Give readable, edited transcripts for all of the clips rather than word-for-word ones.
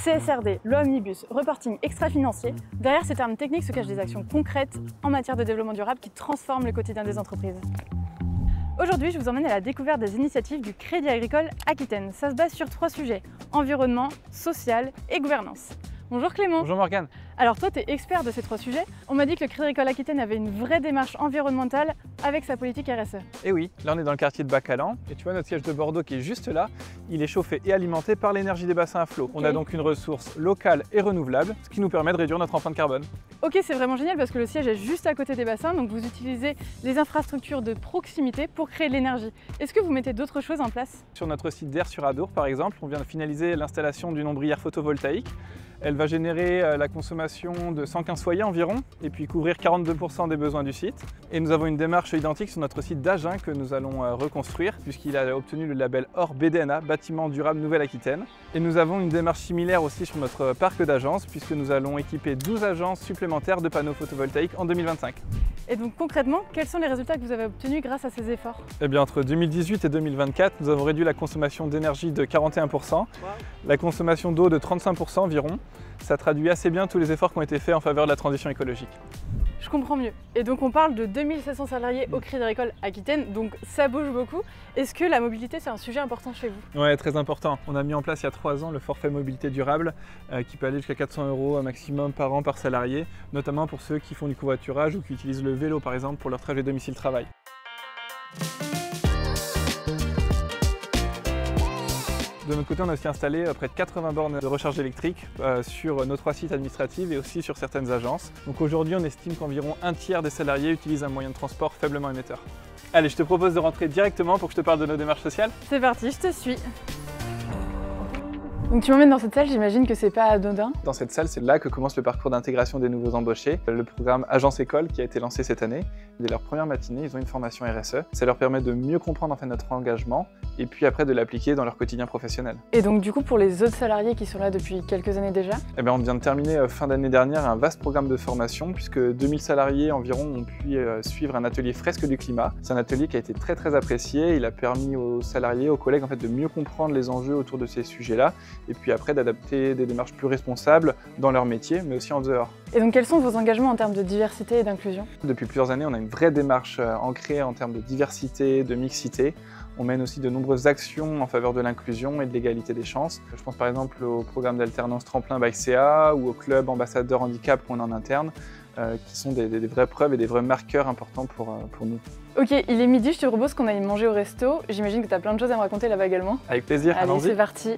CSRD, loi omnibus, reporting extra-financier, derrière ces termes techniques se cachent des actions concrètes en matière de développement durable qui transforment le quotidien des entreprises. Aujourd'hui, je vous emmène à la découverte des initiatives du Crédit Agricole Aquitaine. Ça se base sur 3 sujets, environnement, social et gouvernance. Bonjour Clément. Bonjour Morgane. Alors toi, tu es expert de ces 3 sujets. On m'a dit que le Crédit Agricole Aquitaine avait une vraie démarche environnementale avec sa politique RSE. Et oui, là on est dans le quartier de Bacalan et tu vois notre siège de Bordeaux qui est juste là, il est chauffé et alimenté par l'énergie des bassins à flot. On a donc une ressource locale et renouvelable, ce qui nous permet de réduire notre empreinte carbone. Ok, c'est vraiment génial parce que le siège est juste à côté des bassins, donc vous utilisez les infrastructures de proximité pour créer de l'énergie. Est-ce que vous mettez d'autres choses en place? Sur notre site d'Air sur Adour par exemple, on vient de finaliser l'installation d'une ombrière photovoltaïque. Elle va générer la consommation de 115 foyers environ et puis couvrir 42% des besoins du site. Et nous avons une démarche identique sur notre site d'Agen que nous allons reconstruire puisqu'il a obtenu le label OR BDNA, Bâtiment Durable Nouvelle-Aquitaine. Et nous avons une démarche similaire aussi sur notre parc d'agences puisque nous allons équiper 12 agences supplémentaires de panneaux photovoltaïques en 2025. Et donc concrètement, quels sont les résultats que vous avez obtenus grâce à ces efforts? Eh bien, entre 2018 et 2024, nous avons réduit la consommation d'énergie de 41%, la consommation d'eau de 35% environ. Ça traduit assez bien tous les efforts qui ont été faits en faveur de la transition écologique. Je comprends mieux. Et donc on parle de 2700 salariés au Crédit Agricole Aquitaine, donc ça bouge beaucoup. Est-ce que la mobilité c'est un sujet important chez vous? Oui, très important. On a mis en place il y a 3 ans le forfait mobilité durable qui peut aller jusqu'à 400 € maximum par an par salarié, notamment pour ceux qui font du covoiturage ou qui utilisent le vélo par exemple pour leur trajet domicile-travail. De notre côté, on a aussi installé près de 80 bornes de recharge électrique sur nos 3 sites administratifs et aussi sur certaines agences. Donc aujourd'hui, on estime qu'environ un tiers des salariés utilisent un moyen de transport faiblement émetteur. Allez, je te propose de rentrer directement pour que je te parle de nos démarches sociales. C'est parti, je te suis. Donc tu m'emmènes dans cette salle, j'imagine que c'est pas anodin. Dans cette salle, c'est là que commence le parcours d'intégration des nouveaux embauchés. Le programme Agence École qui a été lancé cette année. Dès leur première matinée, ils ont une formation RSE. Ça leur permet de mieux comprendre notre engagement et puis après de l'appliquer dans leur quotidien professionnel. Et donc du coup, pour les autres salariés qui sont là depuis quelques années déjà? Eh bien, on vient de terminer fin d'année dernière un vaste programme de formation puisque 2000 salariés environ ont pu suivre un atelier fresque du climat. C'est un atelier qui a été très apprécié. Il a permis aux salariés, aux collègues de mieux comprendre les enjeux autour de ces sujets-là et puis après d'adapter des démarches plus responsables dans leur métier mais aussi en dehors. Et donc quels sont vos engagements en termes de diversité et d'inclusion? Depuis plusieurs années, on a une vraie démarche ancrée en termes de diversité, de mixité. On mène aussi de nombreuses actions en faveur de l'inclusion et de l'égalité des chances. Je pense par exemple au programme d'alternance Tremplin by CA ou au club ambassadeur handicap qu'on a en interne, qui sont des vraies preuves et des vrais marqueurs importants pour nous. Ok, il est midi, je te propose qu'on aille manger au resto. J'imagine que tu as plein de choses à me raconter là-bas également. Avec plaisir, allez, c'est parti.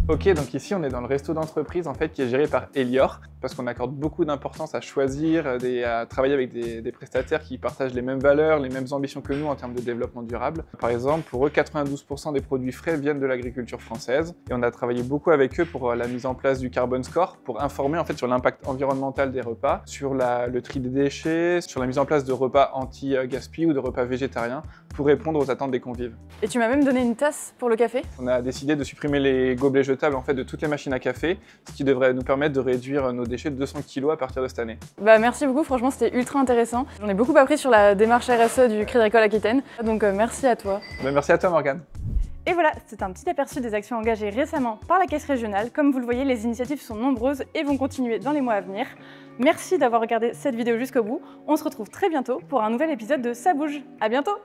Ok, donc ici on est dans le resto d'entreprise qui est géré par Elior parce qu'on accorde beaucoup d'importance à choisir, à travailler avec des prestataires qui partagent les mêmes valeurs, les mêmes ambitions que nous en termes de développement durable. Par exemple, pour eux, 92% des produits frais viennent de l'agriculture française et on a travaillé beaucoup avec eux pour la mise en place du Carbon Score pour informer sur l'impact environnemental des repas, sur le tri des déchets, sur la mise en place de repas anti-gaspi ou de repas végétariens pour répondre aux attentes des convives. Et tu m'as même donné une tasse pour le café? On a décidé de supprimer les gobelets jetables de toutes les machines à café, ce qui devrait nous permettre de réduire nos déchets de 200 kg à partir de cette année. Merci beaucoup, franchement c'était ultra intéressant. J'en ai beaucoup appris sur la démarche RSE du Crédit Agricole Aquitaine, donc merci à toi. Merci à toi Morgane. Et voilà, c'est un petit aperçu des actions engagées récemment par la Caisse régionale. Comme vous le voyez, les initiatives sont nombreuses et vont continuer dans les mois à venir. Merci d'avoir regardé cette vidéo jusqu'au bout. On se retrouve très bientôt pour un nouvel épisode de Ça bouge. À bientôt!